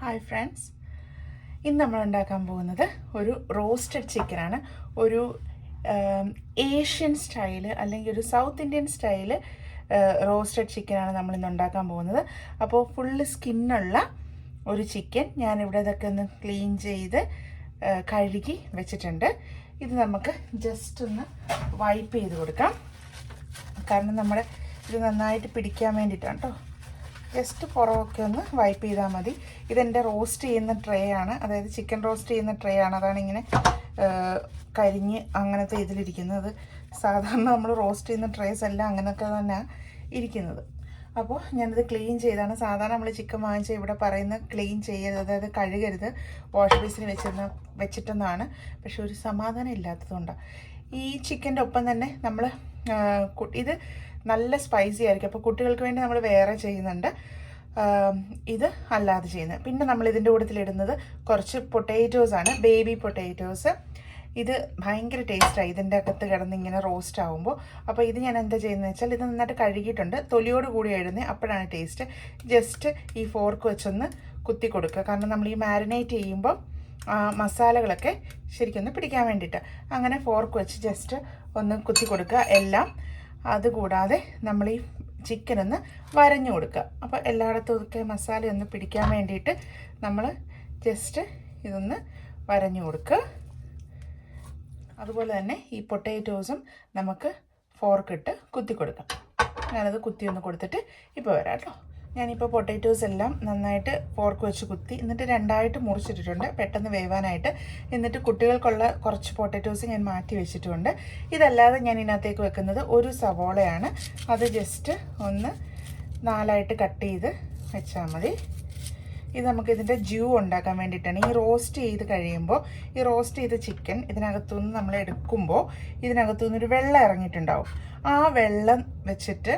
Hi friends, ഇന്ന് നമ്മൾ ഉണ്ടാക്കാൻ പോകുന്നത് ഒരു റോസ്റ്റഡ് ചിക്കനാണ്. ഒരു ഏഷ്യൻ സ്റ്റൈല് അല്ലെങ്കിൽ ഒരു സൗത്ത് ഇന്ത്യൻ സ്റ്റൈല് റോസ്റ്റഡ് ചിക്കനാണ് നമ്മളിന്ന് ഉണ്ടാക്കാൻ പോകുന്നത്. അപ്പോൾ ഫുള്ള് സ്കിന്നുള്ള ഒരു ചിക്കൻ ഞാനിവിടെ ഇതൊക്കെ ഒന്ന് ക്ലീൻ ചെയ്ത് കഴുകി വെച്ചിട്ടുണ്ട്. ഇത് നമുക്ക് ജസ്റ്റ് ഒന്ന് വൈപ്പ് ചെയ്ത് കൊടുക്കാം. കാരണം നമ്മുടെ ഇത് നന്നായിട്ട് പിടിക്കാൻ വേണ്ടിയിട്ടാണ് കേട്ടോ. ജസ്റ്റ് പുറമൊക്കെ ഒന്ന് വൈപ്പ് ചെയ്താൽ മതി. ഇതെൻ്റെ റോസ്റ്റ് ചെയ്യുന്ന ട്രേ ആണ്, അതായത് ചിക്കൻ റോസ്റ്റ് ചെയ്യുന്ന ട്രേ ആണ്. അതാണ് ഇങ്ങനെ കരിഞ്ഞ് അങ്ങനത്തെ ഇതിലിരിക്കുന്നത്. സാധാരണ നമ്മൾ റോസ്റ്റ് ചെയ്യുന്ന ട്രേസ് എല്ലാം അങ്ങനെയൊക്കെ തന്നെയാണ് ഇരിക്കുന്നത്. അപ്പോൾ ഞാനിത് ക്ലീൻ ചെയ്താണ്. സാധാരണ നമ്മൾ ചിക്കൻ വാങ്ങിച്ച് ഇവിടെ പറയുന്നത് ക്ലീൻ ചെയ്യരുത്, അതായത് കഴുകരുത്, വാഷ് ബേസിന് വെച്ചിട്ടെന്നാണ്. പക്ഷെ ഒരു സമാധാനം ഇല്ലാത്തതുകൊണ്ടാണ്. ഈ ചിക്കൻ്റെ ഒപ്പം തന്നെ നമ്മൾ ഇത് നല്ല സ്പൈസി ആയിരിക്കും. അപ്പോൾ കുട്ടികൾക്ക് വേണ്ടി നമ്മൾ വേറെ ചെയ്യുന്നുണ്ട്, ഇത് അല്ലാതെ ചെയ്യുന്നത്. പിന്നെ നമ്മൾ ഇതിൻ്റെ കൂട്ടത്തിലിടുന്നത് കുറച്ച് പൊട്ടാറ്റോസാണ്, ബേബി പൊട്ടാറ്റോസ്. ഇത് ഭയങ്കര ടേസ്റ്റാണ് ഇതിൻ്റെ അകത്ത് കിടന്ന് ഇങ്ങനെ റോസ്റ്റ് ആകുമ്പോൾ. അപ്പോൾ ഇത് ഞാൻ എന്താ ചെയ്യുന്നത് വെച്ചാൽ, ഇത് നന്നായിട്ട് കഴുകിയിട്ടുണ്ട്, തൊലിയോട് കൂടി ഇടുന്നത്, അപ്പോഴാണ് ടേസ്റ്റ്. ജസ്റ്റ് ഈ ഫോർക്ക് വെച്ചൊന്ന് കുത്തി കൊടുക്കുക. കാരണം നമ്മൾ ഈ മാരിനേറ്റ് ചെയ്യുമ്പോൾ മസാലകളൊക്കെ ശരിക്കൊന്ന് പിടിക്കാൻ വേണ്ടിയിട്ട് അങ്ങനെ ഫോർക്ക് വെച്ച് ജസ്റ്റ് ഒന്ന് കുത്തി കൊടുക്കുക എല്ലാം. അതുകൂടാതെ നമ്മൾ ഈ ചിക്കനൊന്ന് വരഞ്ഞു കൊടുക്കുക. അപ്പോൾ എല്ലായിടത്തും ഒക്കെ മസാല ഒന്ന് പിടിക്കാൻ വേണ്ടിയിട്ട് നമ്മൾ ജസ്റ്റ് ഇതൊന്ന് വരഞ്ഞു കൊടുക്കുക. അതുപോലെ തന്നെ ഈ പൊട്ടാറ്റോസും നമുക്ക് ഫോർക്കിട്ട് കുത്തി കൊടുക്കാം. ഞാനത് കുത്തി ഒന്ന് കൊടുത്തിട്ട് ഇപ്പോൾ വരാം കേട്ടോ. ഞാനിപ്പോൾ പൊട്ടാറ്റോസ് എല്ലാം നന്നായിട്ട് ഫോർക്ക് വെച്ച് കുത്തി, എന്നിട്ട് രണ്ടായിട്ട് മുറിച്ചിട്ടിട്ടുണ്ട് പെട്ടെന്ന് വേവാനായിട്ട്. എന്നിട്ട് കുട്ടികൾക്കുള്ള കുറച്ച് പൊട്ടാറ്റോസ് ഞാൻ മാറ്റി വെച്ചിട്ടുണ്ട്. ഇതല്ലാതെ ഞാൻ ഇതിനകത്തേക്ക് വെക്കുന്നത് ഒരു സവോളയാണ്. അത് ജസ്റ്റ് ഒന്ന് 4ആയിട്ട് കട്ട് ചെയ്ത് വെച്ചാൽ മതി. ഇത് നമുക്കിതിൻ്റെ ജ്യൂ ഉണ്ടാക്കാൻ വേണ്ടിയിട്ടാണ്. ഈ റോസ്റ്റ് ചെയ്ത് കഴിയുമ്പോൾ ഈ റോസ്റ്റ് ചെയ്ത ചിക്കൻ ഇതിനകത്തുനിന്ന് നമ്മൾ എടുക്കുമ്പോൾ ഇതിനകത്തുനിന്നൊരു വെള്ളം ഇറങ്ങിയിട്ടുണ്ടാവും. ആ വെള്ളം വെച്ചിട്ട്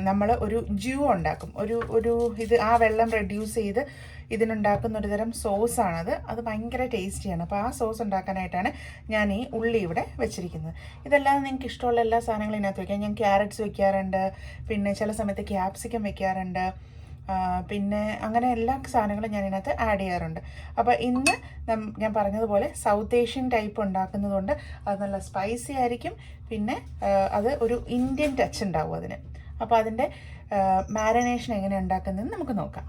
നമ്മൾ ഒരു ജ്യൂ ഉണ്ടാക്കും. ഇത് ആ വെള്ളം റെഡ്യൂസ് ചെയ്ത് ഇതിനുണ്ടാക്കുന്ന ഒരു തരം സോസാണത്. അത് ഭയങ്കര ടേസ്റ്റിയാണ്. അപ്പോൾ ആ സോസ് ഉണ്ടാക്കാനായിട്ടാണ് ഞാൻ ഈ ഉള്ളി ഇവിടെ വെച്ചിരിക്കുന്നത്. ഇതെല്ലാം നിങ്ങൾക്ക് ഇഷ്ടമുള്ള എല്ലാ സാധനങ്ങളും ഇതിനകത്ത് വയ്ക്കാം. ഞാൻ ക്യാരറ്റ്സ് വെക്കാറുണ്ട്, പിന്നെ ചില സമയത്ത് ക്യാപ്സിക്കം വെക്കാറുണ്ട്, പിന്നെ അങ്ങനെ എല്ലാ സാധനങ്ങളും ഞാൻ ഇതിനകത്ത് ആഡ് ചെയ്യാറുണ്ട്. അപ്പോൾ ഇന്ന് ഞാൻ പറഞ്ഞതുപോലെ സൗത്ത് ഏഷ്യൻ ടൈപ്പ് ഉണ്ടാക്കുന്നതുകൊണ്ട് അത് നല്ല സ്പൈസി ആയിരിക്കും. പിന്നെ അത് ഒരു ഇന്ത്യൻ ടച്ച് ഉണ്ടാവും അതിന്. അപ്പോൾ അതിൻ്റെ മാരിനേഷൻ എങ്ങനെ ഉണ്ടാക്കുന്നതെന്ന് നമുക്ക് നോക്കാം.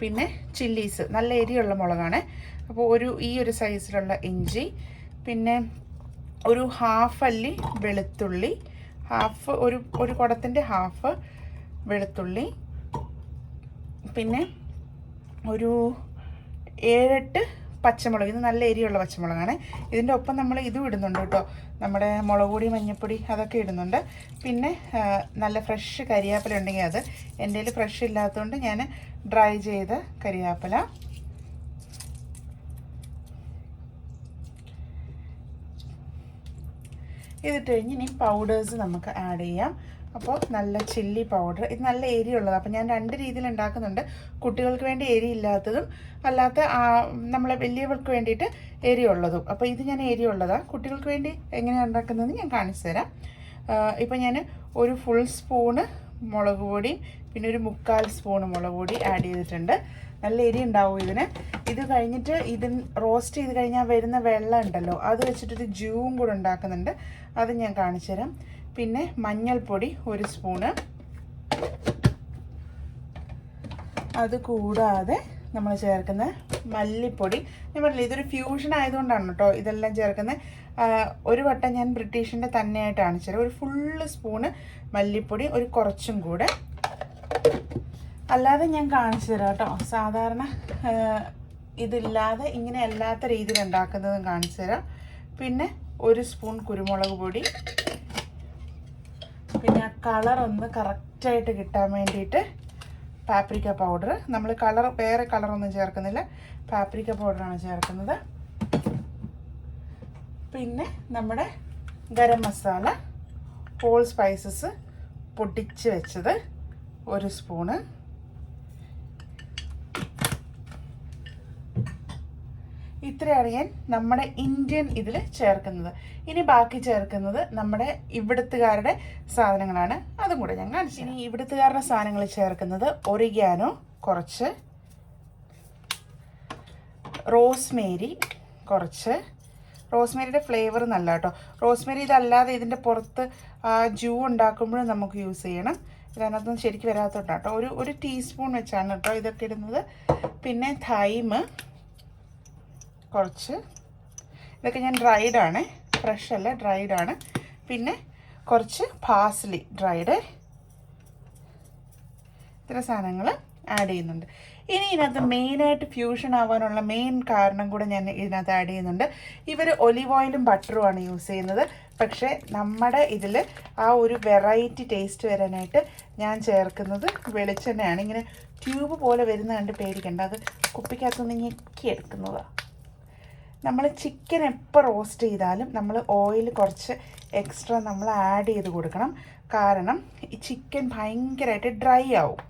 പിന്നെ ചില്ലീസ്, നല്ല എരിയുള്ള മുളകാണ്. അപ്പോൾ ഈ ഒരു സൈസിലുള്ള ഇഞ്ചി, പിന്നെ ഒരു ഹാഫ് അല്ലി വെളുത്തുള്ളി, ഒരു കുടത്തിൻ്റെ ഹാഫ് വെളുത്തുള്ളി, പിന്നെ ഒരു 7-8 പച്ചമുളക്. ഇത് നല്ല എരിയുള്ള പച്ചമുളകാണ്. ഇതിൻ്റെ ഒപ്പം നമ്മൾ ഇതും ഇടുന്നുണ്ട് കേട്ടോ, നമ്മുടെ മുളക് പൊടി, മഞ്ഞൾപ്പൊടി അതൊക്കെ ഇടുന്നുണ്ട്. പിന്നെ നല്ല ഫ്രഷ് കരിയാപ്പില ഉണ്ടെങ്കിൽ അത്. എൻ്റെ കയ്യിൽ ഫ്രഷ് ഇല്ലാത്തതുകൊണ്ട് ഞാൻ ഡ്രൈ ചെയ്ത കരിയാപ്പില. ഇതിട്ട് കഴിഞ്ഞ് ഇനി പൗഡേഴ്സ് നമുക്ക് ആഡ് ചെയ്യാം. അപ്പോൾ നല്ല ചില്ലി പൗഡർ, ഇത് നല്ല എരിയുള്ളത്. അപ്പോൾ ഞാൻ 2 രീതിയിൽ ഉണ്ടാക്കുന്നുണ്ട്. കുട്ടികൾക്ക് വേണ്ടി എരിയില്ലാത്തതും അല്ലാത്ത നമ്മളെ വലിയവർക്ക് വേണ്ടിയിട്ട് എരിയുള്ളതും. അപ്പോൾ ഇത് ഞാൻ എരിയുള്ളതാണ്. കുട്ടികൾക്ക് വേണ്ടി എങ്ങനെയാണ് ഉണ്ടാക്കുന്നതെന്ന് ഞാൻ കാണിച്ചു തരാം. ഇപ്പോൾ ഞാൻ ഒരു ഫുൾ സ്പൂണ് മുളക് പൊടിയും പിന്നെ ഒരു 1/4 സ്പൂണ് മുളക് പൊടി ആഡ് ചെയ്തിട്ടുണ്ട്. നല്ല എരി ഉണ്ടാവും ഇതിന്. ഇത് കഴിഞ്ഞിട്ട് റോസ്റ്റ് ചെയ്ത് കഴിഞ്ഞാൽ വരുന്ന വെള്ളം ഉണ്ടല്ലോ, അത് വെച്ചിട്ടൊരു ജ്യൂവും കൂടെ ഉണ്ടാക്കുന്നുണ്ട്. അത് ഞാൻ കാണിച്ചു തരാം. പിന്നെ മഞ്ഞൾപ്പൊടി 1 സ്പൂണ്. അതുകൂടാതെ നമ്മൾ ചേർക്കുന്ന മല്ലിപ്പൊടി, ഞാൻ പറഞ്ഞില്ല ഇതൊരു ഫ്യൂഷൻ ആയതുകൊണ്ടാണ് കേട്ടോ ഇതെല്ലാം ചേർക്കുന്നത്. ഒരു വട്ടം ഞാൻ ബ്രിട്ടീഷിൻ്റെ തന്നെയായിട്ട് കാണിച്ചു തരാം. ഒരു ഫുള്ള് സ്പൂണ് മല്ലിപ്പൊടി, ഒരു കുറച്ചും കൂടെ. അല്ലാതെ ഞാൻ കാണിച്ചു തരാം കേട്ടോ. സാധാരണ ഇതില്ലാതെ ഇങ്ങനെ അല്ലാത്ത രീതിയിൽ ഉണ്ടാക്കുന്നതും കാണിച്ചു തരാം. പിന്നെ 1 സ്പൂൺ കുരുമുളക് പൊടി. പിന്നെ ആ കളറൊന്ന് കറക്റ്റായിട്ട് കിട്ടാൻ വേണ്ടിയിട്ട് പാപ്രിക്ക പൗഡർ. നമ്മൾ വേറെ കളറൊന്നും ചേർക്കുന്നില്ല, പാപ്രിക്ക പൗഡറാണ് ചേർക്കുന്നത്. പിന്നെ നമ്മുടെ ഗരം മസാല, ഹോൾ സ്പൈസസ് പൊടിച്ച് വെച്ചത് 1 സ്പൂണ്. ഇത്രയാണ് ഞാൻ നമ്മുടെ ഇന്ത്യൻ ഇതിൽ ചേർക്കുന്നത്. ഇനി ബാക്കി ചേർക്കുന്നത് നമ്മുടെ ഇവിടുത്തുകാരുടെ സാധനങ്ങളാണ്. അതും കൂടെ ഞാൻ കാണിച്ചു. ഇനി ഇവിടുത്തുകാരുടെ സാധനങ്ങൾ ചേർക്കുന്നത് ഒറിഗാനോ കുറച്ച്, റോസ്മേരി കുറച്ച്. റോസ്മേരിയുടെ ഫ്ലേവർ നല്ല കേട്ടോ. റോസ്മേരി ഇതല്ലാതെ ഇതിൻ്റെ പുറത്ത് ജ്യൂ ഉണ്ടാക്കുമ്പോഴും നമുക്ക് യൂസ് ചെയ്യണം. ഇതിനകത്തൊന്നും ശരിക്കും വരാത്തോണ്ട് കേട്ടോ. ഒരു ടീസ്പൂൺ വെച്ചാണ് കേട്ടോ ഇതൊക്കെ ഇടുന്നത്. പിന്നെ തൈം കുറച്ച്. ഇതൊക്കെ ഞാൻ ഡ്രൈഡാണ്, ഫ്രഷ് അല്ല, ഡ്രൈഡാണ്. പിന്നെ കുറച്ച് പാസ്ലി ഡ്രൈഡ്. ഇത്ര സാധനങ്ങൾ ആഡ് ചെയ്യുന്നുണ്ട്. ഇനി ഇതിനകത്ത് മെയിനായിട്ട് ഫ്യൂഷൻ ആവാനുള്ള മെയിൻ കാരണം കൂടെ ഞാൻ ഇതിനകത്ത് ആഡ് ചെയ്യുന്നുണ്ട്. ഇവർ ഒലിവ് ഓയിലും ബട്ടറുമാണ് യൂസ് ചെയ്യുന്നത്. പക്ഷേ നമ്മുടെ ഇതിൽ ആ ഒരു വെറൈറ്റി ടേസ്റ്റ് വരാനായിട്ട് ഞാൻ ചേർക്കുന്നത് വെളിച്ചെണ്ണയാണ്. ഇങ്ങനെ ട്യൂബ് പോലെ വരുന്ന കണ്ട് പേടിക്കണ്ട, അത് കുപ്പിക്കകത്തുനിന്ന് ഞെക്കി എടുക്കുന്നതാണ്. നമ്മൾ ചിക്കൻ എപ്പോൾ റോസ്റ്റ് ചെയ്താലും നമ്മൾ ഓയിൽ കുറച്ച് എക്സ്ട്രാ നമ്മൾ ആഡ് ചെയ്ത് കൊടുക്കണം. കാരണം ഈ ചിക്കൻ ഭയങ്കരമായിട്ട് ഡ്രൈ ആവും.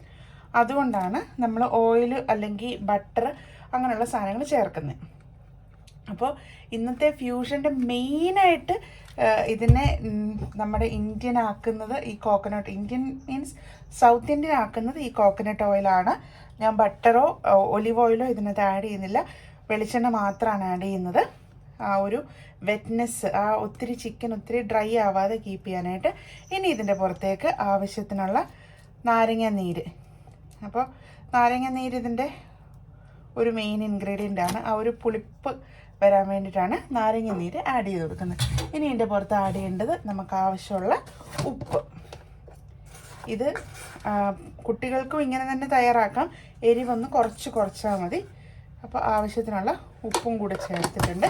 അതുകൊണ്ടാണ് നമ്മൾ ഓയിൽ അല്ലെങ്കിൽ ബട്ടർ അങ്ങനെയുള്ള സാധനങ്ങൾ ചേർക്കുന്നത്. അപ്പോൾ ഇന്നത്തെ ഫ്യൂഷൻ്റെ മെയിനായിട്ട് ഇതിനെ നമ്മുടെ ഇന്ത്യൻ ആക്കുന്നത് ഈ coconut, Indian means south Indian ആക്കുന്നത് ഈ കോക്കനട്ട് ഓയിലാണ്. ഞാൻ ബട്ടറോ ഒലിവ് ഓയിലോ ഇതിനകത്ത് ആഡ് ചെയ്യുന്നില്ല, വെളിച്ചെണ്ണ മാത്രമാണ് ആഡ് ചെയ്യുന്നത്. ആ ഒരു വെറ്റ്നെസ്, ആ ഒത്തിരി ചിക്കൻ ഒത്തിരി ഡ്രൈ ആവാതെ കീപ്പ് ചെയ്യാനായിട്ട്. ഇനി ഇതിൻ്റെ പുറത്തേക്ക് ആവശ്യത്തിനുള്ള നാരങ്ങ നീര്. അപ്പോൾ നാരങ്ങ നീര് ഇതിൻ്റെ ഒരു മെയിൻ ഇൻഗ്രീഡിയൻ്റ് ആണ്. ആ ഒരു പുളിപ്പ് വരാൻ വേണ്ടിയിട്ടാണ് നാരങ്ങ നീര് ആഡ് ചെയ്ത് കൊടുക്കുന്നത്. ഇനി ഇതിൻ്റെ പുറത്ത് ആഡ് ചെയ്യേണ്ടത് നമുക്ക് ആവശ്യമുള്ള ഉപ്പ്. ഇത് കുട്ടികൾക്കും ഇങ്ങനെ തന്നെ തയ്യാറാക്കാം, എരിവൊന്ന് കുറച്ചാൽ മതി. അപ്പോൾ ആവശ്യത്തിനുള്ള ഉപ്പും കൂടെ ചേർത്തിട്ടുണ്ട്.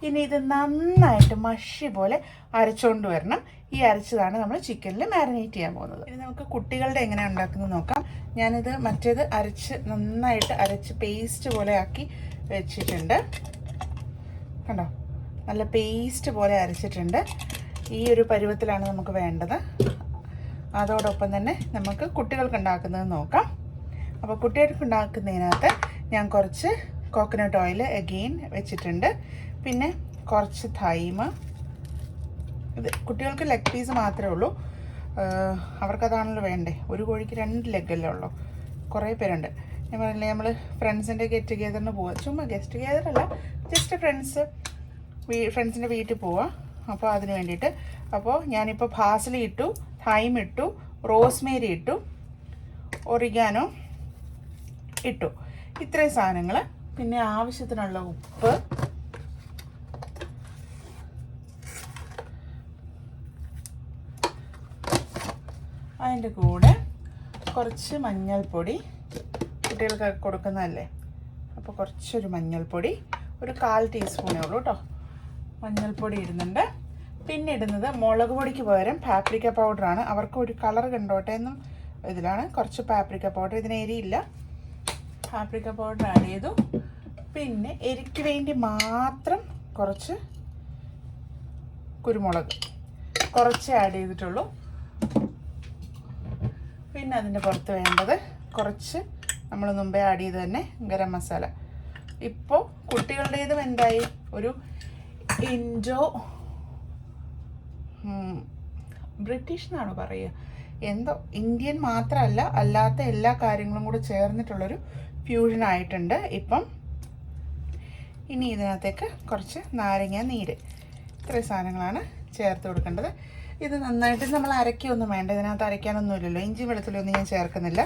ഇനി ഇത് നന്നായിട്ട് മഷി പോലെ അരച്ചുകൊണ്ട് വരണം. ഈ അരച്ചതാണ് നമ്മൾ ചിക്കനിൽ മാരിനേറ്റ് ചെയ്യാൻ പോകുന്നത്. ഇനി നമുക്ക് കുട്ടികളുടെ എങ്ങനെയാണ് ഉണ്ടാക്കുന്നത് നോക്കാം. ഞാനിത് മറ്റേത് നന്നായിട്ട് അരച്ച് പേസ്റ്റ് പോലെ ആക്കി വെച്ചിട്ടുണ്ട്. കണ്ടോ, നല്ല പേസ്റ്റ് പോലെ അരച്ചിട്ടുണ്ട്. ഈ ഒരു പരുവത്തിലാണ് നമുക്ക് വേണ്ടത്. അതോടൊപ്പം തന്നെ നമുക്ക് കുട്ടികൾക്ക് ഉണ്ടാക്കുന്നത് നോക്കാം. അപ്പോൾ കുട്ടികൾക്ക് ഉണ്ടാക്കുന്നതിനകത്ത് ഞാൻ കുറച്ച് കോക്കനട്ട് ഓയിൽ അഗെയിൻ വെച്ചിട്ടുണ്ട്. പിന്നെ കുറച്ച് തൈമ്. ഇത് കുട്ടികൾക്ക് ലെഗ് പീസ് മാത്രമേ ഉള്ളൂ, അവർക്കതാണല്ലോ വേണ്ടേ. ഒരു കോഴിക്ക് 2 ലെഗല്ലേ ഉള്ളൂ, കുറേ പേരുണ്ട്. ഞാൻ പറഞ്ഞില്ലേ, നമ്മൾ ഫ്രണ്ട്സിൻ്റെ ഗെറ്റ് ടുഗെദറിന് പോവുക. ചുമ്മാ ഗെറ്റ് ടുഗെദർ അല്ല, ജസ്റ്റ് ഫ്രണ്ട്സിൻ്റെ വീട്ടിൽ പോവുക. അപ്പോൾ അതിന് വേണ്ടിയിട്ട്. അപ്പോൾ ഞാനിപ്പോൾ പാസ്ലി ഇട്ടു, തൈം ഇട്ടു, റോസ്മേരി ഇട്ടു, ഒറിഗാനോ ഇട്ടു. ഇത്രയും സാധനങ്ങൾ. പിന്നെ ആവശ്യത്തിനുള്ള ഉപ്പ്, അതിൻ്റെ കൂടെ കുറച്ച് മഞ്ഞൾപ്പൊടി. കുട്ടികൾക്ക് കൊടുക്കുന്നതല്ലേ, അപ്പോൾ കുറച്ചൊരു മഞ്ഞൾപ്പൊടി, ഒരു 1/4 ടീസ്പൂണേ ഉള്ളൂ കേട്ടോ മഞ്ഞൾപ്പൊടി ഇടുന്നുണ്ട്. പിന്നെ ഇടുന്നത് മുളക് പൊടിക്ക് പകരം പാപ്രിക്ക പൗഡറാണ്. അവർക്ക് ഒരു കളർ കണ്ടോട്ടെ എന്നും ഇതിലാണ് കുറച്ച് പാപ്രിക്ക പൗഡർ. ഇതിന് എരിയില്ല, പാപ്രിക്ക പൗഡർ ആഡ് ചെയ്തു. പിന്നെ എരിക്ക് വേണ്ടി മാത്രം കുറച്ച് കുരുമുളക് കുറച്ച് ആഡ് ചെയ്തിട്ടുള്ളൂ. പിന്നെ അതിൻ്റെ പുറത്ത് വേണ്ടത് കുറച്ച് നമ്മൾ മുമ്പേ ആഡ് ചെയ്ത് തന്നെ ഗരം മസാല. ഇപ്പോൾ കുട്ടികളുടേതും എന്തായി, ഒരു ഇൻഡോ ബ്രിട്ടീഷ് എന്നാണ് പറയുക, എന്തോ ഇന്ത്യൻ മാത്രമല്ല അല്ലാത്ത എല്ലാ കാര്യങ്ങളും കൂടെ ചേർന്നിട്ടുള്ളൊരു ഫ്യൂഷൻ ആയിട്ടുണ്ട് ഇപ്പം. ഇനി ഇതിനകത്തേക്ക് കുറച്ച് നാരങ്ങ നീര്, ഇത്രയും സാധനങ്ങളാണ് ചേർത്ത് കൊടുക്കേണ്ടത്. ഇത് നന്നായിട്ട് നമ്മൾ അരയ്ക്കൊന്നും വേണ്ട, ഇതിനകത്ത് അരയ്ക്കാനൊന്നുമില്ലല്ലോ. ഇഞ്ചി വെളുത്തുള്ളിയൊന്നും ഞാൻ ചേർക്കുന്നില്ല.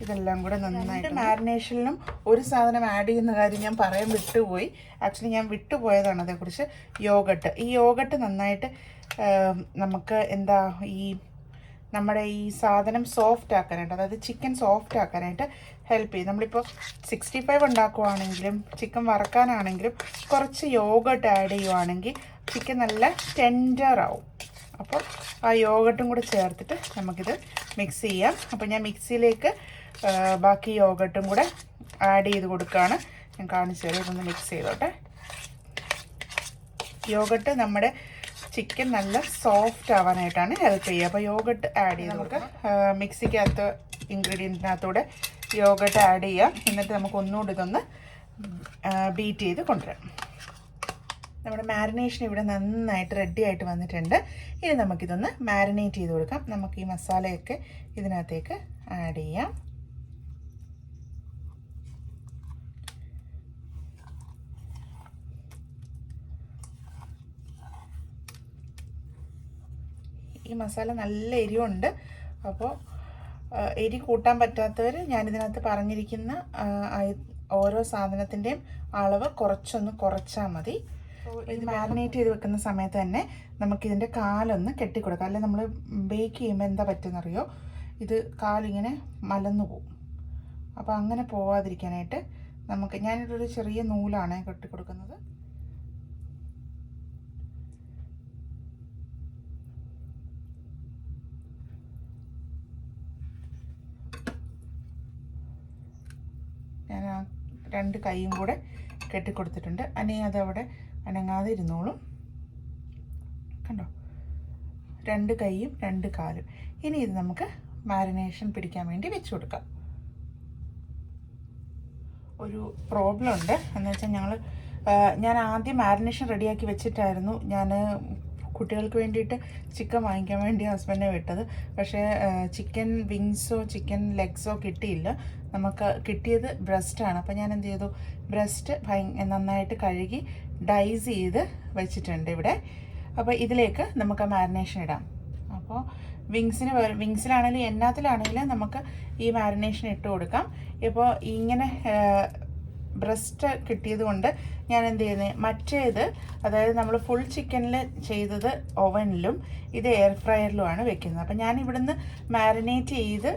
ഇതെല്ലാം കൂടെ നന്നായിട്ട് മാരിനേഷനിലും ഒരു സാധനം ആഡ് ചെയ്യുന്ന കാര്യം ഞാൻ പറയാൻ വിട്ടുപോയി. ആക്ച്വലി ഞാൻ വിട്ടുപോയതാണ് അതേക്കുറിച്ച്. യോഗട്ട്. ഈ യോഗട്ട് നന്നായിട്ട് നമുക്ക് എന്താ നമ്മുടെ ഈ സാധനം സോഫ്റ്റ് ആക്കാനായിട്ട്, അതായത് ചിക്കൻ സോഫ്റ്റ് ആക്കാനായിട്ട് ഹെൽപ്പ് ചെയ്യും. നമ്മളിപ്പോൾ 65 ഉണ്ടാക്കുവാണെങ്കിലും ചിക്കൻ വറക്കാനാണെങ്കിലും കുറച്ച് യോഗട്ട് ആഡ് ചെയ്യുവാണെങ്കിൽ ചിക്കൻ നല്ല ടെൻഡർ ആവും. അപ്പോൾ ആ യോഗട്ടും കൂടെ ചേർത്തിട്ട് നമുക്കിത് മിക്സ് ചെയ്യാം. അപ്പോൾ ഞാൻ മിക്സിയിലേക്ക് ബാക്കി യോഗട്ടും കൂടെ ആഡ് ചെയ്ത് കൊടുക്കുകയാണ്. ഞാൻ കാണിച്ചു തരാം. ഇതൊന്ന് മിക്സ് ചെയ്തോട്ടെ. യോഗട്ട് നമ്മുടെ ചിക്കൻ നല്ല സോഫ്റ്റ് ആവാനായിട്ടാണ് ഹെൽപ്പ് ചെയ്യുക. അപ്പോൾ യോഗട്ട് ആഡ് ചെയ്ത് നമുക്ക് മിക്സിക്കകത്ത് ഇൻഗ്രീഡിയൻറ്റിനകത്തൂടെ യോഗട്ട് ആഡ് ചെയ്യാം. എന്നിട്ട് നമുക്ക് ഒന്നുകൂടി ഇതൊന്ന് ബീറ്റ് ചെയ്ത് കൊണ്ടുവരാം. നമ്മുടെ മാരിനേഷൻ ഇവിടെ നന്നായിട്ട് റെഡി ആയിട്ട് വന്നിട്ടുണ്ട്. ഇനി നമുക്കിതൊന്ന് മാരിനേറ്റ് ചെയ്ത് കൊടുക്കാം. നമുക്ക് ഈ മസാലയൊക്കെ ഇതിനകത്തേക്ക് ആഡ് ചെയ്യാം. ഈ മസാല നല്ല എരിവുണ്ട്. അപ്പോൾ എരി കൂട്ടാൻ പറ്റാത്തവർ ഞാനിതിനകത്ത് പറഞ്ഞിരിക്കുന്ന ഓരോ സാധനത്തിൻ്റെയും അളവ് കുറച്ചൊന്ന് കുറച്ചാൽ മതി. ഇത് മാരിനേറ്റ് ചെയ്ത് വെക്കുന്ന സമയത്ത് തന്നെ നമുക്കിതിൻ്റെ കാലൊന്ന് കെട്ടിക്കൊടുക്കാം. അല്ലെങ്കിൽ നമ്മൾ ബേക്ക് ചെയ്യുമ്പോൾ എന്താ പറ്റുമെന്നറിയോ, ഇത് കാലിങ്ങനെ മലന്നു പോകും. അപ്പോൾ അങ്ങനെ പോവാതിരിക്കാനായിട്ട് ഞാനിതൊരു ചെറിയ നൂലാണ് കെട്ടിക്കൊടുക്കുന്നത്. ഞാൻ ആ 2 കൈയും കൂടെ കെട്ടിക്കൊടുത്തിട്ടുണ്ട്. അതവിടെ അനങ്ങാതെ ഇരുന്നോളും. കണ്ടോ, 2 കൈയും 2 കാലും. ഇനി ഇത് നമുക്ക് മാരിനേഷൻ പിടിക്കാൻ വേണ്ടി വെച്ച് കൊടുക്കാം. ഒരു പ്രോബ്ലം ഉണ്ട് എന്ന് വെച്ചാൽ ഞാൻ ആദ്യം മാരിനേഷൻ റെഡിയാക്കി വെച്ചിട്ടായിരുന്നു ഞാൻ കുട്ടികൾക്ക് വേണ്ടിയിട്ട് ചിക്കൻ വാങ്ങിക്കാൻ വേണ്ടി ഹസ്ബൻഡിനെ വിട്ടത്. പക്ഷേ ചിക്കൻ വിങ്സോ ചിക്കൻ ലെഗ്സോ കിട്ടിയില്ല. നമുക്ക് കിട്ടിയത് ബ്രസ്റ്റാണ്. അപ്പോൾ ഞാൻ എന്ത് ചെയ്തു, ബ്രസ്റ്റ് നന്നായിട്ട് കഴുകി ഡൈസ് ചെയ്ത് വെച്ചിട്ടുണ്ട് ഇവിടെ. അപ്പോൾ ഇതിലേക്ക് നമുക്ക് മാരിനേഷൻ ഇടാം. അപ്പോൾ വിങ്സിലാണെങ്കിലും എന്നാത്തിലാണെങ്കിലും നമുക്ക് ഈ മാരിനേഷൻ ഇട്ട് കൊടുക്കാം. ഇപ്പോൾ ഇങ്ങനെ ബ്രസ്റ്റ് കിട്ടിയത് കൊണ്ട് ഞാൻ എന്ത് ചെയ്യുന്നത്, മറ്റേത് അതായത് നമ്മൾ ഫുൾ ചിക്കനിൽ ചെയ്തത് ഓവനിലും ഇത് എയർ ഫ്രയറിലുമാണ് വെക്കുന്നത്. അപ്പം ഞാൻ ഇവിടുന്ന് മാരിനേറ്റ് ചെയ്ത്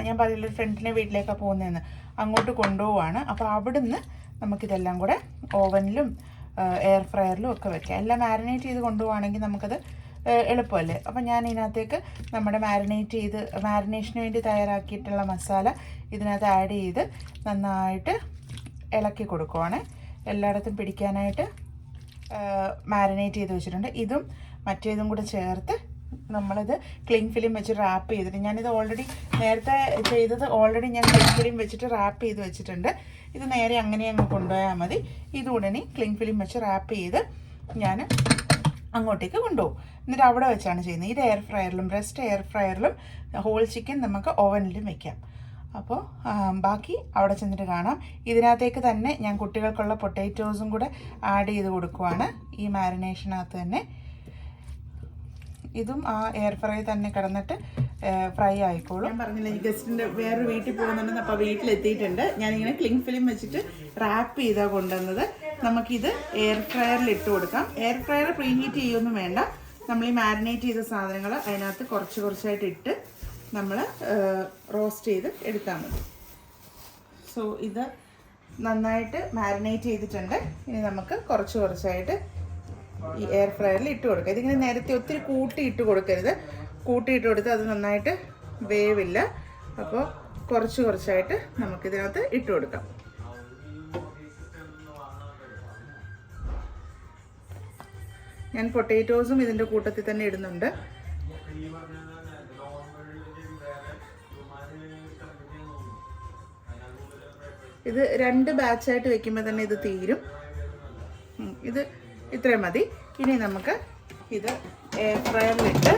ഞാൻ പറയില്ല ഫ്രണ്ടിൻ്റെ വീട്ടിലേക്കാണ് പോകുന്നതെന്ന്, അങ്ങോട്ട് കൊണ്ടുപോവാണ്. അപ്പോൾ അവിടുന്ന് നമുക്കിതെല്ലാം കൂടെ ഓവനിലും എയർ ഫ്രയറിലും ഒക്കെ വെക്കാം. എല്ലാം മാരിനേറ്റ് ചെയ്ത് കൊണ്ടുപോവുകയാണെങ്കിൽ നമുക്കത് എളുപ്പമല്ലേ. അപ്പം ഞാൻ ഇതിനകത്തേക്ക് നമ്മുടെ മാരിനേഷന് വേണ്ടി തയ്യാറാക്കിയിട്ടുള്ള മസാല ഇതിനകത്ത് ആഡ് ചെയ്ത് നന്നായിട്ട് ഇളക്കി കൊടുക്കുവാണ്. എല്ലായിടത്തും പിടിക്കാനായിട്ട് മാരിനേറ്റ് ചെയ്ത് വെച്ചിട്ടുണ്ട്. ഇതും മറ്റേതും കൂടെ ചേർത്ത് നമ്മളിത് ക്ലിംഗ് ഫിലിം വെച്ച് റാപ്പ് ചെയ്തിട്ട്, ഞാനിത് നേരത്തെ ചെയ്തത് ഞാൻ ക്ലിംഗ് ഫിലിം വെച്ചിട്ട് റാപ്പ് ചെയ്ത് വെച്ചിട്ടുണ്ട്. ഇത് നേരെ അങ്ങനെ അങ്ങ് കൊണ്ടുപോയാൽ മതി. ഇതുകൂടെ ക്ലിംഗ് ഫിലിം വെച്ച് റാപ്പ് ചെയ്ത് ഞാൻ അങ്ങോട്ടേക്ക് കൊണ്ടുപോകും. എന്നിട്ട് അവിടെ വെച്ചാണ് ചെയ്യുന്നത്. ഇത് എയർ ഫ്രയറിലും ബ്രസ്റ്റ് എയർ ഫ്രയറിലും ഹോൾ ചിക്കൻ നമുക്ക് ഓവനിലും വെക്കാം. അപ്പോൾ ബാക്കി അവിടെ ചെന്നിട്ട് കാണാം. ഇതിനകത്തേക്ക് തന്നെ ഞാൻ കുട്ടികൾക്കുള്ള പൊട്ടാറ്റോസും കൂടെ ആഡ് ചെയ്ത് കൊടുക്കുവാണ് ഈ മാരിനേഷനകത്ത് തന്നെ. ഇതും ആ എയർ ഫ്രൈ തന്നെ കിടന്നിട്ട് ഫ്രൈ ആയിക്കോളും. ഞാൻ പറഞ്ഞില്ല, ഈ ഗസ്റ്റിൻ്റെ വേറൊരു വീട്ടിൽ പോകുന്നുണ്ടെന്ന്. അപ്പോൾ വീട്ടിലെത്തിയിട്ടുണ്ട്. ഞാനിങ്ങനെ ക്ലിംഗ് ഫിലിം വെച്ചിട്ട് റാപ്പ് ചെയ്താണ് കൊണ്ടുവന്നത്. നമുക്കിത് എയർ ഫ്രയറിൽ ഇട്ട് കൊടുക്കാം. എയർ ഫ്രയർ പ്രീ ഹീറ്റ് ചെയ്യൊന്നും വേണ്ട. നമ്മൾ ഈ മാരിനേറ്റ് ചെയ്ത സാധനങ്ങൾ അതിനകത്ത് കുറച്ചായിട്ട് ഇട്ട് നമ്മൾ റോസ്റ്റ് ചെയ്ത് എടുത്താൽ മതി. സോ ഇത് നന്നായിട്ട് മാരിനേറ്റ് ചെയ്തിട്ടുണ്ട്. ഇനി നമുക്ക് കുറച്ചായിട്ട് ഈ എയർ ഫ്രയറിൽ ഇട്ട് കൊടുക്കുക. ഇതിങ്ങനെ നേരത്തെ ഒത്തിരി കൂട്ടിയിട്ട് കൊടുക്കരുത്. കൂട്ടിയിട്ട് കൊടുത്ത് അത് നന്നായിട്ട് വേവില്ല. അപ്പോൾ കുറച്ചായിട്ട് നമുക്കിതിനകത്ത് ഇട്ട് കൊടുക്കാം. ഞാൻ പൊട്ടാറ്റോസും ഇതിൻ്റെ കൂട്ടത്തിൽ തന്നെ ഇടുന്നുണ്ട്. ഇത് 2 ബാച്ചായിട്ട് വെക്കുമ്പോൾ തന്നെ ഇത് തീരും. ഇത് ഇത്രയും മതി. ഇനി നമുക്ക് ഇത് എയർ ഫ്രയറിലിട്ട്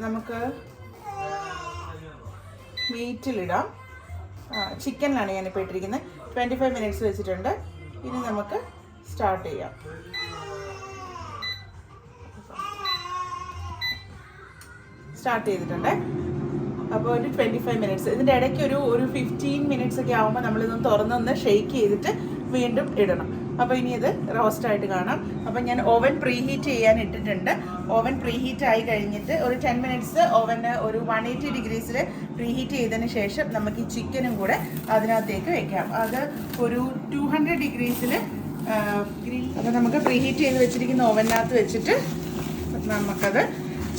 നമുക്ക് മീറ്റിലിടാം. ചിക്കനിലാണ് ഞാനിപ്പോൾ ഇട്ടിരിക്കുന്നത്. 25 മിനിറ്റ്സ് വെച്ചിട്ടുണ്ട്. ഇനി നമുക്ക് സ്റ്റാർട്ട് ചെയ്യാം. സ്റ്റാർട്ട് ചെയ്തിട്ടുണ്ട്. അപ്പോൾ ഒരു 25 മിനിറ്റ്സ്. ഇതിൻ്റെ ഇടയ്ക്ക് ഒരു 15 മിനിറ്റ്സ് ഒക്കെ ആകുമ്പോൾ നമ്മളിതൊന്ന് തുറന്നൊന്ന് ഷെയ്ക്ക് ചെയ്തിട്ട് വീണ്ടും ഇടണം. അപ്പോൾ ഇനി ഇത് റോസ്റ്റായിട്ട് കാണാം. അപ്പോൾ ഞാൻ ഓവൻ പ്രീ ഹീറ്റ് ചെയ്യാൻ ഇട്ടിട്ടുണ്ട്. ഓവൻ പ്രീ ഹീറ്റ് ആയി കഴിഞ്ഞിട്ട് ഒരു 10 മിനിറ്റ്സ് ഓവന് ഒരു 180 ഡിഗ്രീസിൽ പ്രീ ഹീറ്റ് ചെയ്തതിന് ശേഷം നമുക്ക് ഈ ചിക്കനും കൂടെ അതിനകത്തേക്ക് വെക്കാം. അത് ഒരു 200 ഡിഗ്രീസിൽ അപ്പോൾ നമുക്ക് പ്രീ ഹീറ്റ് ചെയ്ത് വെച്ചിരിക്കുന്ന ഓവനകത്ത് വെച്ചിട്ട് നമുക്കത്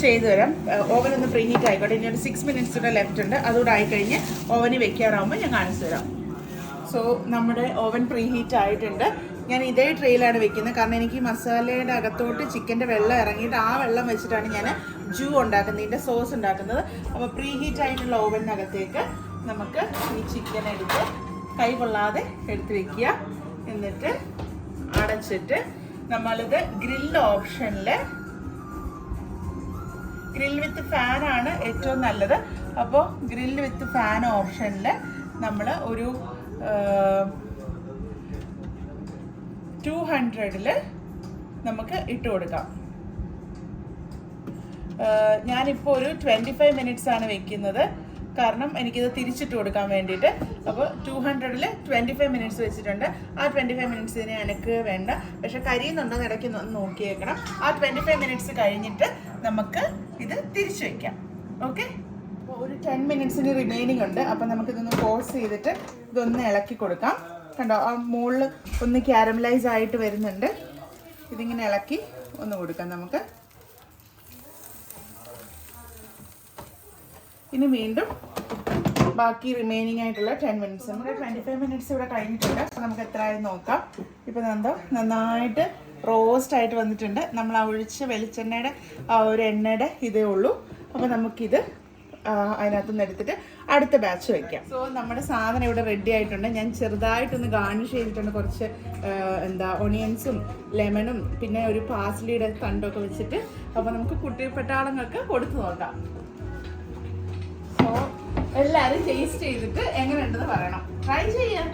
ചെയ്തു തരാം. ഓവനൊന്ന് പ്രീ ഹീറ്റ് ആയിക്കോട്ടെ. ഇനി ഒരു 6 മിനിറ്റ്സ് കൂടെ ലെഫ്റ്റ് ഉണ്ട്. അതുകൂടെ ആയിക്കഴിഞ്ഞ് ഓവന് വെക്കാറാകുമ്പോൾ ഞാൻ കാണിച്ചു തരാം. സോ നമ്മുടെ ഓവൻ പ്രീ ഹീറ്റ് ആയിട്ടുണ്ട്. ഞാൻ ഇതേ ട്രെയിലാണ് വെക്കുന്നത്. കാരണം എനിക്ക് മസാലയുടെ അകത്തോട്ട് ചിക്കൻ്റെ വെള്ളം ഇറങ്ങിയിട്ട് ആ വെള്ളം വെച്ചിട്ടാണ് ഞാൻ ജ്യൂ ഉണ്ടാക്കുന്നത്, ഇതിൻ്റെ സോസ് ഉണ്ടാക്കുന്നത്. അപ്പോൾ പ്രീ ഹീറ്റ് ആയിട്ടുള്ള ഓവനകത്തേക്ക് നമുക്ക് ഈ ചിക്കൻ എടുത്ത് കൈ കൊള്ളാതെ എടുത്ത് വെക്കുക. എന്നിട്ട് അടച്ചിട്ട് നമ്മളിത് ഗ്രില്ല് ഓപ്ഷനിൽ ഗ്രിൽ വിത്ത് ഫാനാണ് ഏറ്റവും നല്ലത്. അപ്പോൾ ഗ്രിൽ വിത്ത് ഫാൻ ഓപ്ഷനിൽ നമ്മൾ ഒരു 200-ൽ നമുക്ക് ഇട്ട് കൊടുക്കാം. ഞാനിപ്പോൾ ഒരു 25 മിനിറ്റ്സ് ആണ് വെക്കുന്നത്, കാരണം എനിക്കിത് തിരിച്ചിട്ട് കൊടുക്കാൻ വേണ്ടിയിട്ട്. അപ്പോൾ 200-ൽ 25 മിനിറ്റ്സ് വെച്ചിട്ടുണ്ട്. ആ 25 മിനിറ്റ്സ് ഇതിന് എനിക്ക് വേണ്ട, പക്ഷെ കരിയുന്നുണ്ടോ എന്ന് ഇടയ്ക്ക് നോക്കിയേക്കണം. ആ 25 മിനിറ്റ്സ് കഴിഞ്ഞിട്ട് നമുക്ക് ഇത് തിരിച്ചു വയ്ക്കാം. ഓക്കെ, അപ്പോൾ ഒരു 10 മിനിറ്റ്സിന് റിമൈനിങ് ഉണ്ട്. അപ്പോൾ നമുക്കിതൊന്ന് പോസ് ചെയ്തിട്ട് ഇതൊന്ന് ഇളക്കി കൊടുക്കാം. കണ്ടോ, ആ മുകളിൽ ഒന്ന് ക്യാരമലൈസ് ആയിട്ട് വരുന്നുണ്ട്. ഇതിങ്ങനെ ഇളക്കി ഒന്ന് കൊടുക്കാം നമുക്ക്. ഇനി വീണ്ടും ബാക്കി റിമൈനിങ് ആയിട്ടുള്ള 10 മിനിറ്റ്സ്, നമ്മുടെ 25 മിനിറ്റ്സ് ഇവിടെ കഴിഞ്ഞിട്ടുണ്ട്. അപ്പോൾ നമുക്ക് എത്രയായി നോക്കാം. ഇപ്പോൾ നന്നായിട്ട് റോസ്റ്റ് ആയിട്ട് വന്നിട്ടുണ്ട്. നമ്മൾ ആ ഒഴിച്ച വെളിച്ചെണ്ണയുടെ ആ ഒരു എണ്ണയുടെ ഇതേ ഉള്ളൂ. അപ്പോൾ നമുക്കിത് അതിനകത്തുനിന്ന് എടുത്തിട്ട് അടുത്ത ബാച്ച് വയ്ക്കാം. സോ നമ്മുടെ സാധനം ഇവിടെ റെഡി ആയിട്ടുണ്ട്. ഞാൻ ചെറുതായിട്ടൊന്ന് ഗാർണിഷ് ചെയ്തിട്ടുണ്ട്, കുറച്ച് ഒണിയൻസും ലെമണും പിന്നെ ഒരു പാസ്ലിയുടെ തണ്ടൊക്കെ വെച്ചിട്ട്. അപ്പോൾ നമുക്ക് കുട്ടിപ്പട്ടാളങ്ങൾക്ക് കൊടുത്തു നോക്കാം. സോ എല്ലാവരും ടേസ്റ്റ് ചെയ്തിട്ട് എങ്ങനെയുണ്ടെന്ന് പറയണം. ട്രൈ ചെയ്യാം.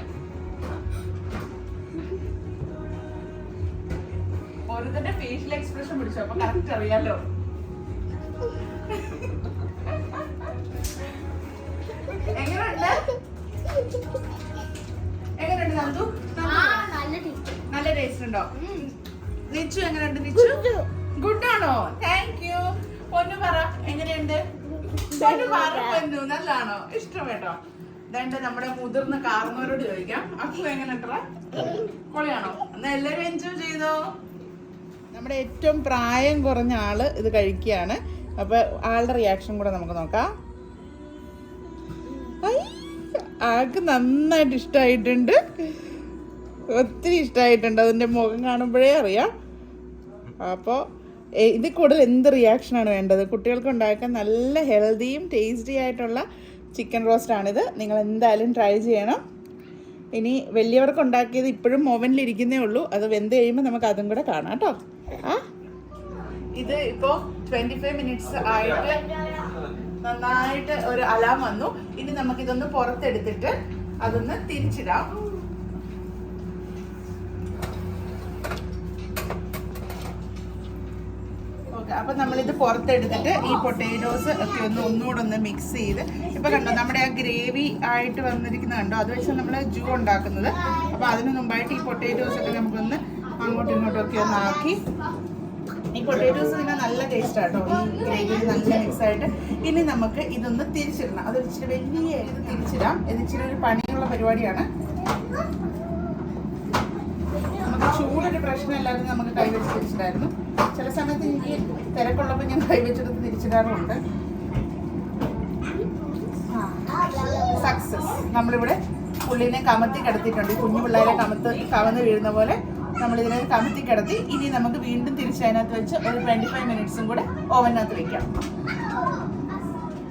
ഓരോരുത്തരുടെ ഫേഷ്യൽ എക്സ്പ്രഷൻ പിടിച്ചു, അപ്പൊ കറക്റ്റ് അറിയാലോ. എങ്ങനെയുണ്ട് നന്ദു? നല്ല ടേസ്റ്റ് ഉണ്ടോ? നിച്ചു എങ്ങനെയുണ്ട്? നിച്ചു ഗുഡ് ആണോ? Thank you. പൊന്നു പറ എങ്ങനെയുണ്ട്? നല്ലാണോ? ഇഷ്ടം കേട്ടോ. ഇതാണ്ട് നമ്മുടെ മുതിർന്ന കാർന്നവരോട് ചോദിക്കാം. അപ്പു എങ്ങനെയുണ്ടാ? പൊളിയാണോ? എന്നാ എല്ലാവരും എൻജോയ് ചെയ്തോ. നമ്മുടെ ഏറ്റവും പ്രായം കുറഞ്ഞ ആള് ഇത് കഴിക്കുകയാണ്. അപ്പൊ ആളുടെ റിയാക്ഷൻ കൂടെ നമുക്ക് നോക്കാം. ആൾക്ക് നന്നായിട്ട് ഇഷ്ടമായിട്ടുണ്ട്, ഒത്തിരി ഇഷ്ടമായിട്ടുണ്ട്. അതിൻ്റെ മുഖം കാണുമ്പോഴേ അറിയാം. അപ്പോൾ ഇതിൽ കൂടുതൽ എന്ത് റിയാക്ഷനാണ് വേണ്ടത്? കുട്ടികൾക്ക് ഉണ്ടാക്കാൻ നല്ല ഹെൽത്തിയും ടേസ്റ്റി ആയിട്ടുള്ള ചിക്കൻ റോസ്റ്റാണിത്. നിങ്ങൾ എന്തായാലും ട്രൈ ചെയ്യണം. ഇനി വലിയവർക്ക് ഉണ്ടാക്കിയത് ഇപ്പോഴും ഓവനിലിരിക്കുന്നേ ഉള്ളൂ. അത് വെന്ത് കഴിയുമ്പോൾ നമുക്ക് അതും കൂടെ കാണാം കേട്ടോ. ഇത് ഇപ്പോൾ 25 മിനിറ്റ്സ് ആയിട്ട് നന്നായിട്ട് ഒരു അലാം വന്നു. ഇനി നമുക്കിതൊന്ന് പുറത്തെടുത്തിട്ട് അതൊന്ന് തിരിച്ചിടാം. ഓക്കെ, അപ്പം നമ്മളിത് പുറത്തെടുത്തിട്ട് ഈ പൊട്ടേറ്റോസ് ഒക്കെ ഒന്നുകൂടെ ഒന്ന് മിക്സ് ചെയ്ത്, ഇപ്പം കണ്ടോ നമ്മുടെ ആ ഗ്രേവി ആയിട്ട് വന്നിരിക്കുന്നത് കണ്ടോ, അത് വെച്ച് നമ്മൾ ജ്യൂ ഉണ്ടാക്കുന്നത്. അപ്പോൾ അതിന് മുമ്പായിട്ട് ഈ പൊട്ടേറ്റോസ് ഒക്കെ നമുക്കൊന്ന് അങ്ങോട്ടും ഇങ്ങോട്ടും ഒക്കെ ഒന്ന് ആക്കി. ഈ പൊട്ടേറ്റോസ് ഇതിന് നല്ല ടേസ്റ്റ് ആട്ടോ, ഈ ഗ്രേവിയിൽ നല്ല മിക്സായിട്ട്. ഇനി നമുക്ക് ഇതൊന്ന് തിരിച്ചിടണം. അതൊരു ഇച്ചിരി വലിയ ഇത് തിരിച്ചിടാം. ഇത് ഇച്ചിരി ഒരു പണിയുള്ള പരിപാടിയാണ്. നമുക്ക് ചൂടൊരു പ്രശ്നമില്ലാതെ നമുക്ക് കൈവച്ച് തിരിച്ചിടായിരുന്നു. ചില സമയത്ത് എനിക്ക് തിരക്കുള്ളപ്പോൾ ഞാൻ കൈവച്ചെടുത്ത് തിരിച്ചിടാറുമുണ്ട്. സക്സസ്. നമ്മളിവിടെ പുള്ളിനെ കമത്തി കിടത്തിയിട്ടുണ്ട്. കുഞ്ഞു പിള്ളേരെ കമന്ന് വീഴുന്ന പോലെ നമ്മളിതിനെ കമത്തി കിടത്തി. ഇനി നമുക്ക് വീണ്ടും തിരിച്ച് അതിനകത്ത് വെച്ച് ഒരു 25 മിനിറ്റ്സും കൂടെ ഓവനകത്ത് വെക്കാം.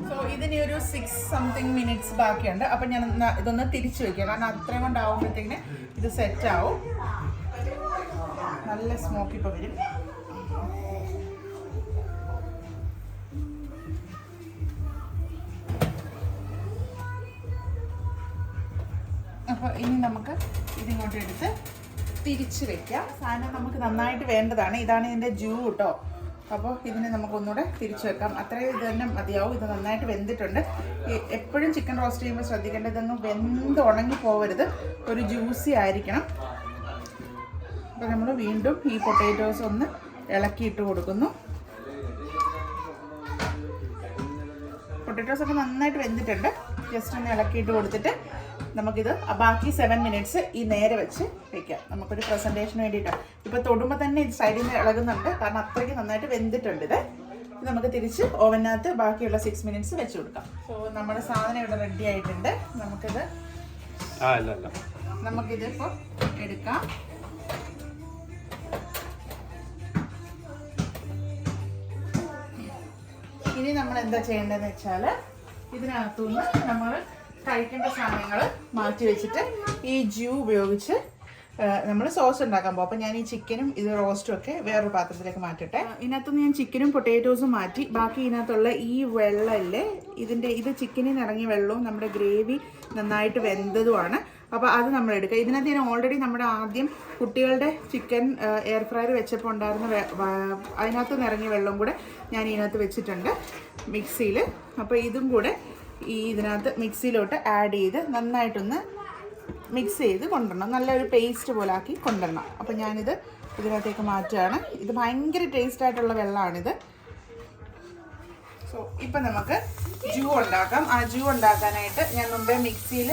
സോ ഇതിന് ഒരു 6 മിനിറ്റ്സ് ബാക്കിയുണ്ട്. അപ്പം ഞാൻ ഇതൊന്ന് തിരിച്ചു വെക്കാം, കാരണം അത്രയും കൊണ്ടാവുമ്പോഴത്തേക്കിന് ഇത് സെറ്റ് ആവും. നല്ല സ്മോക്ക് ഇപ്പോൾ വരും. അപ്പോൾ ഇനി നമുക്ക് ഇതിങ്ങോട്ട് എടുത്ത് തിരിച്ച് വെക്കാം. സാധനം നമുക്ക് നന്നായിട്ട് വേണ്ടതാണ്. ഇതാണ് ഇതിൻ്റെ ജ്യൂ കേട്ടോ. അപ്പോൾ ഇതിനെ നമുക്കൊന്നുകൂടെ തിരിച്ചു വെക്കാം. അത്രയും ഇത് തന്നെ മതിയാവും. ഇത് നന്നായിട്ട് വെന്തിട്ടുണ്ട്. എപ്പോഴും ചിക്കൻ റോസ്റ്റ് ചെയ്യുമ്പോൾ ശ്രദ്ധിക്കേണ്ടത് ഇതൊന്നും വെന്ത് ഉണങ്ങി പോകരുത്, ഒരു ജ്യൂസി ആയിരിക്കണം. അപ്പോൾ നമ്മൾ വീണ്ടും ഈ പൊട്ടേറ്റോസ് ഒന്ന് ഇളക്കിയിട്ട് കൊടുക്കുന്നു. പൊട്ടേറ്റോസൊക്കെ നന്നായിട്ട് വെന്തിട്ടുണ്ട്. ജസ്റ്റ് ഒന്ന് ഇളക്കിയിട്ട് കൊടുത്തിട്ട് നമുക്കിത് ബാക്കി 7 മിനിറ്റ്സ് ഈ നേരെ വെച്ച് വെക്കാം. നമുക്കൊരു പ്രസൻറ്റേഷന് വേണ്ടിയിട്ടാണ്. ഇപ്പോൾ തൊടുമ്പോൾ തന്നെ ഇത് സൈഡിൽ നിന്ന് ഇളകുന്നുണ്ട്, കാരണം അത്രയ്ക്ക് നന്നായിട്ട് വെന്തിട്ടുണ്ട്. ഇത് നമുക്ക് തിരിച്ച് ഓവനകത്ത് ബാക്കിയുള്ള 6 മിനിറ്റ്സ് വെച്ച് കൊടുക്കാം. സോ നമ്മുടെ സാധനം ഇവിടെ റെഡി ആയിട്ടുണ്ട്. നമുക്കിത് ഇപ്പോൾ എടുക്കാം. ഇനി നമ്മൾ എന്താ ചെയ്യേണ്ടതെന്ന് വെച്ചാൽ ഇതിനകത്തുനിന്ന് നമ്മൾ കഴിക്കേണ്ട സാധനങ്ങൾ മാറ്റി വെച്ചിട്ട് ഈ ജ്യൂ ഉപയോഗിച്ച് നമ്മൾ സോസ് ഉണ്ടാക്കാൻ പോകും. അപ്പോൾ ഞാൻ ഈ ചിക്കനും ഇത് റോസ്റ്റും ഒക്കെ വേറൊരു പാത്രത്തിലേക്ക് മാറ്റട്ടെ. ഇതിനകത്തുനിന്ന് ഞാൻ ചിക്കനും പൊട്ടാറ്റോസും മാറ്റി ബാക്കി ഇതിനകത്തുള്ള ഈ വെള്ളമില്ലേ, ഇത് ചിക്കനിൽ നിന്ന് ഇറങ്ങിയ വെള്ളവും നമ്മുടെ ഗ്രേവി നന്നായിട്ട് വെന്തതുമാണ്. അപ്പോൾ അത് നമ്മൾ എടുക്കുക. ഇതിനകത്ത് ഞാൻ ഓൾറെഡി നമ്മുടെ ആദ്യം കുട്ടികളുടെ ചിക്കൻ എയർ ഫ്രയർ വെച്ചപ്പോൾ ഉണ്ടായിരുന്ന അതിനകത്ത് നിന്ന് ഇറങ്ങിയ വെള്ളം കൂടെ ഞാൻ ഇതിനകത്ത് വെച്ചിട്ടുണ്ട് മിക്സിയിൽ. അപ്പോൾ ഇതും കൂടെ ഇതിനകത്ത് മിക്സിയിലോട്ട് ആഡ് ചെയ്ത് നന്നായിട്ടൊന്ന് മിക്സ് ചെയ്ത് കൊണ്ടുവരണം. നല്ലൊരു പേസ്റ്റ് പോലെ ആക്കി കൊണ്ടുവരണം. അപ്പോൾ ഞാനിത് ഇതിനകത്തേക്ക് മാറ്റുകയാണ്. ഇത് ഭയങ്കര ടേസ്റ്റായിട്ടുള്ള വെള്ളമാണിത്. സോ ഇപ്പം നമുക്ക് ജ്യൂ ഉണ്ടാക്കാം. ആ ജ്യൂ ഉണ്ടാക്കാനായിട്ട് ഞാൻ മുമ്പേ മിക്സിയിൽ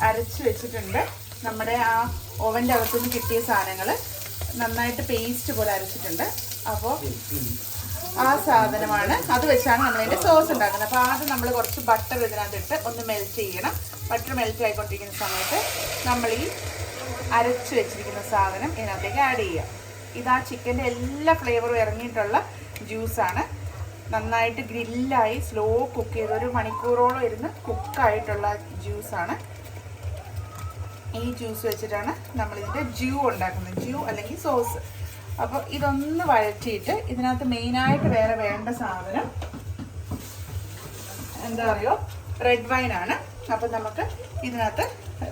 അരച്ച് വെച്ചിട്ടുണ്ട്. നമ്മുടെ ആ ഓവൻ്റെ അകത്തുനിന്ന് കിട്ടിയ സാധനങ്ങൾ നന്നായിട്ട് പേസ്റ്റ് പോലെ അരച്ചിട്ടുണ്ട്. അപ്പോൾ ആ സാധനമാണ്, അത് വെച്ചാണ് നമ്മളതിൻ്റെ സോസ് ഉണ്ടാക്കുന്നത്. അപ്പോൾ ആദ്യം നമ്മൾ കുറച്ച് ബട്ടർ ഇതിനകത്തിട്ട് ഒന്ന് മെൽറ്റ് ചെയ്യണം. ബട്ടർ മെൽറ്റ് ആയിക്കൊണ്ടിരിക്കുന്ന സമയത്ത് നമ്മൾ ഈ അരച്ച് വെച്ചിരിക്കുന്ന സാധനം ഇതിനകത്തേക്ക് ആഡ് ചെയ്യുക. ഇത് ആ ചിക്കൻ്റെ എല്ലാ ഫ്ലേവറും ഇറങ്ങിയിട്ടുള്ള ജ്യൂസാണ്. നന്നായിട്ട് ഗ്രില്ലായി സ്ലോ കുക്ക് ചെയ്ത് 1 മണിക്കൂറോളം ഇരുന്ന് കുക്കായിട്ടുള്ള ജ്യൂസാണ്. ഈ ജ്യൂസ് വെച്ചിട്ടാണ് നമ്മളിതിൻ്റെ ജ്യൂ ഉണ്ടാക്കുന്നത്, ജ്യൂ അല്ലെങ്കിൽ സോസ്. അപ്പോൾ ഇതൊന്ന് വഴറ്റിയിട്ട് ഇതിനകത്ത് മെയിനായിട്ട് വേറെ വേണ്ട സാധനം എന്താ പറയുക, റെഡ് വൈനാണ്. അപ്പം നമുക്ക് ഇതിനകത്ത്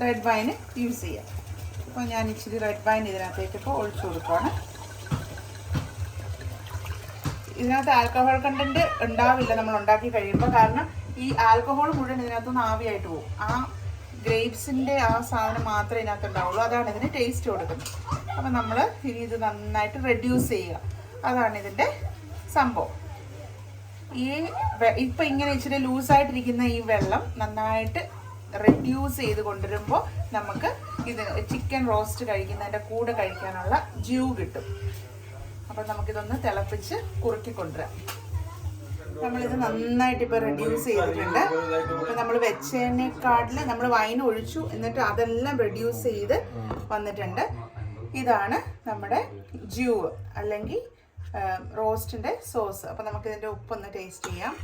റെഡ് വൈന് യൂസ് ചെയ്യാം. അപ്പോൾ ഞാൻ ഇച്ചിരി റെഡ് വൈൻ ഇതിനകത്തേക്ക് ഇപ്പോൾ ഒഴിച്ചു കൊടുക്കുകയാണ്. ഇതിനകത്ത് ആൽക്കഹോൾ കണ്ടൻറ്റ് ഉണ്ടാവില്ല നമ്മൾ ഉണ്ടാക്കി കഴിയുമ്പോൾ, കാരണം ഈ ആൽക്കഹോൾ മുഴുവൻ ഇതിനകത്തുനിന്ന് ആവിയായിട്ട് പോകും. ആ ഗ്രേപ്സിൻ്റെ ആ സാധനം മാത്രമേ ഇതിനകത്ത് ഉണ്ടാവുള്ളൂ. അതാണ് ഇതിന് ടേസ്റ്റ് കൊടുക്കുന്നത്. അപ്പോൾ നമ്മൾ ഇനി ഇത് നന്നായിട്ട് റെഡ്യൂസ് ചെയ്യുക. അതാണ് ഇതിൻ്റെ സംഭവം. ഇപ്പം ഇങ്ങനെ ഇച്ചിരി ലൂസായിട്ടിരിക്കുന്ന ഈ വെള്ളം നന്നായിട്ട് റെഡ്യൂസ് ചെയ്ത് കൊണ്ടുവരുമ്പോൾ നമുക്ക് ഇത് ചിക്കൻ റോസ്റ്റ് കഴിക്കുന്നതിൻ്റെ കൂടെ കഴിക്കാനുള്ള ജ്യൂ കിട്ടും. അപ്പം നമുക്കിതൊന്ന് തിളപ്പിച്ച് കുറുക്കി കൊണ്ടുവരാം. നമ്മളിത് നന്നായിട്ട് ഇപ്പോൾ റെഡ്യൂസ് ചെയ്തിട്ടുണ്ട്. അപ്പോൾ നമ്മൾ വെച്ചതിനേക്കാട്ടിൽ നമ്മൾ വൈൻ ഒഴിച്ചു, എന്നിട്ട് അതെല്ലാം റെഡ്യൂസ് ചെയ്ത് വന്നിട്ടുണ്ട്. ഇതാണ് നമ്മുടെ ജ്യൂ അല്ലെങ്കിൽ റോസ്റ്റിൻ്റെ സോസ്. അപ്പോൾ നമുക്കിതിൻ്റെ ഉപ്പൊന്ന് ടേസ്റ്റ് ചെയ്യാം.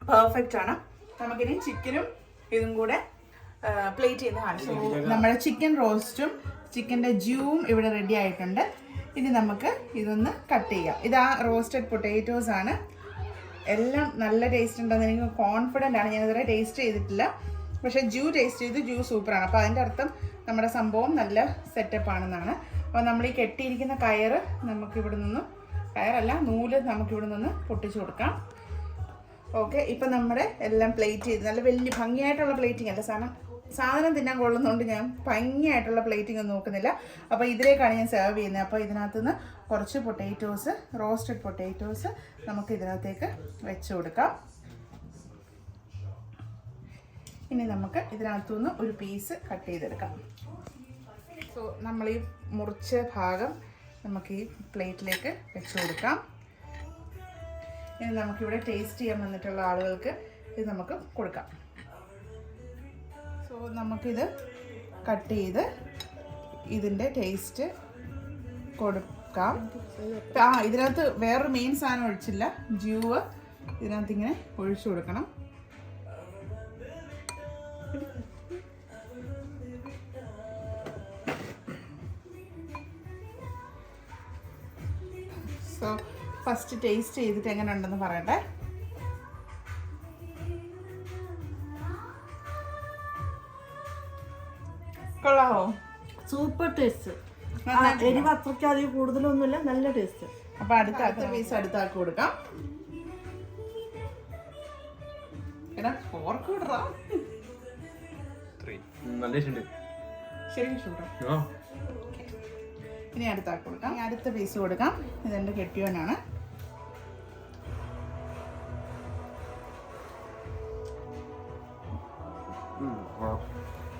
പെർഫെക്റ്റ് ആണ്. നമുക്കിനി ചിക്കനും ഇതും കൂടെ പ്ലേറ്റ് ചെയ്ത് കാണിച്ചു. നമ്മുടെ ചിക്കൻ റോസ്റ്റും ചിക്കൻ്റെ ജ്യൂവും ഇവിടെ റെഡി ആയിട്ടുണ്ട്. ഇനി നമുക്ക് ഇതൊന്ന് കട്ട് ചെയ്യാം. ഇത് ആ റോസ്റ്റഡ് പൊട്ടാറ്റോസ് ആണ്. എല്ലാം നല്ല ടേസ്റ്റ് ഉണ്ടെന്ന് എനിക്ക് കോൺഫിഡൻ്റ് ആണ്. ഞാനിതുവരെ ടേസ്റ്റ് ചെയ്തിട്ടില്ല, പക്ഷേ ജ്യൂ ടേസ്റ്റ് ചെയ്ത് ജ്യൂ സൂപ്പറാണ്. അപ്പോൾ അതിൻ്റെ അർത്ഥം നമ്മുടെ സംഭവം നല്ല സെറ്റപ്പ് ആണെന്നാണ്. അപ്പോൾ നമ്മൾ ഈ കെട്ടിയിരിക്കുന്ന കയറ് നമുക്കിവിടെ നിന്നും, കയറല്ല നൂല് നമുക്കിവിടെ നിന്ന് പൊട്ടിച്ചു കൊടുക്കാം. ഓക്കെ, ഇപ്പം നമ്മുടെ എല്ലാം പ്ലേറ്റ് ചെയ്ത് നല്ല വലിയ ഭംഗിയായിട്ടുള്ള പ്ലേറ്റിംഗ് അല്ല, സാധനം തിന്നാൻ കൊള്ളുന്നതുകൊണ്ട് ഞാൻ ഭംഗിയായിട്ടുള്ള പ്ലേറ്റിംഗ് ഒന്നും നോക്കുന്നില്ല. അപ്പോൾ ഇതിലേക്കാണ് ഞാൻ സെർവ് ചെയ്യുന്നത്. അപ്പോൾ ഇതിനകത്തുനിന്ന് കുറച്ച് പൊട്ടാറ്റോസ്, റോസ്റ്റഡ് പൊട്ടാറ്റോസ് നമുക്ക് ഇതിനകത്തേക്ക് വെച്ച് കൊടുക്കാം. ഇനി നമുക്ക് ഇതിനകത്തുനിന്ന് ഒരു പീസ് കട്ട് ചെയ്തെടുക്കാം. സോ നമ്മൾ ഈ മുറിച്ച ഭാഗം നമുക്ക് ഈ പ്ലേറ്റിലേക്ക് വെച്ച് കൊടുക്കാം. ഇനി നമുക്കിവിടെ ടേസ്റ്റ് ചെയ്യാൻ വന്നിട്ടുള്ള ആളുകൾക്ക് ഇത് നമുക്ക് കൊടുക്കാം. സോ നമുക്കിത് കട്ട് ചെയ്ത് ഇതിൻ്റെ ടേസ്റ്റ് കൊടുക്കാം. ഇതിനകത്ത് വേറൊരു മെയിൻ സാധനം ഒഴിച്ചില്ല, ജ്യൂ ഇതിനകത്ത് ഇങ്ങനെ ഒഴിച്ചു കൊടുക്കണം. സോ ഫസ്റ്റ് ടേസ്റ്റ് ചെയ്തിട്ട് എങ്ങനെ ഉണ്ടെന്ന് പറയട്ടെ. കൊള്ളാമോ? Super taste. എരിവ് അത്രയ്ക്ക് അധികം കൂടുതലൊന്നുമില്ല, നല്ല ടേസ്റ്റ്. അപ്പൊ അടുത്ത പീസ് അടുത്താക്കി കൊടുക്കാം. എടാ ഫോർക്ക് ഇടറാ. ശരിക്കും ചൂടാ. ഇനി അടുത്താക്കി കൊടുക്കാം. ഇനി അടുത്ത പീസ് കൊടുക്കാം. ഇതെൻ്റെ കെട്ടിയോനാണ്.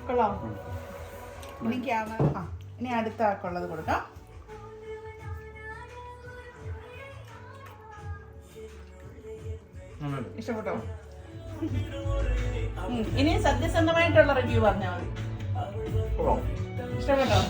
കൊള്ളാം. ഇനി അടുത്ത ആക്കുള്ളത് കൊടുക്കാം. ഇഷ്ടപ്പെട്ടോ? ഇനി സത്യസന്ധമായിട്ടുള്ള റിവ്യൂ പറഞ്ഞാൽ മതി. ഇഷ്ടപ്പെട്ടോ?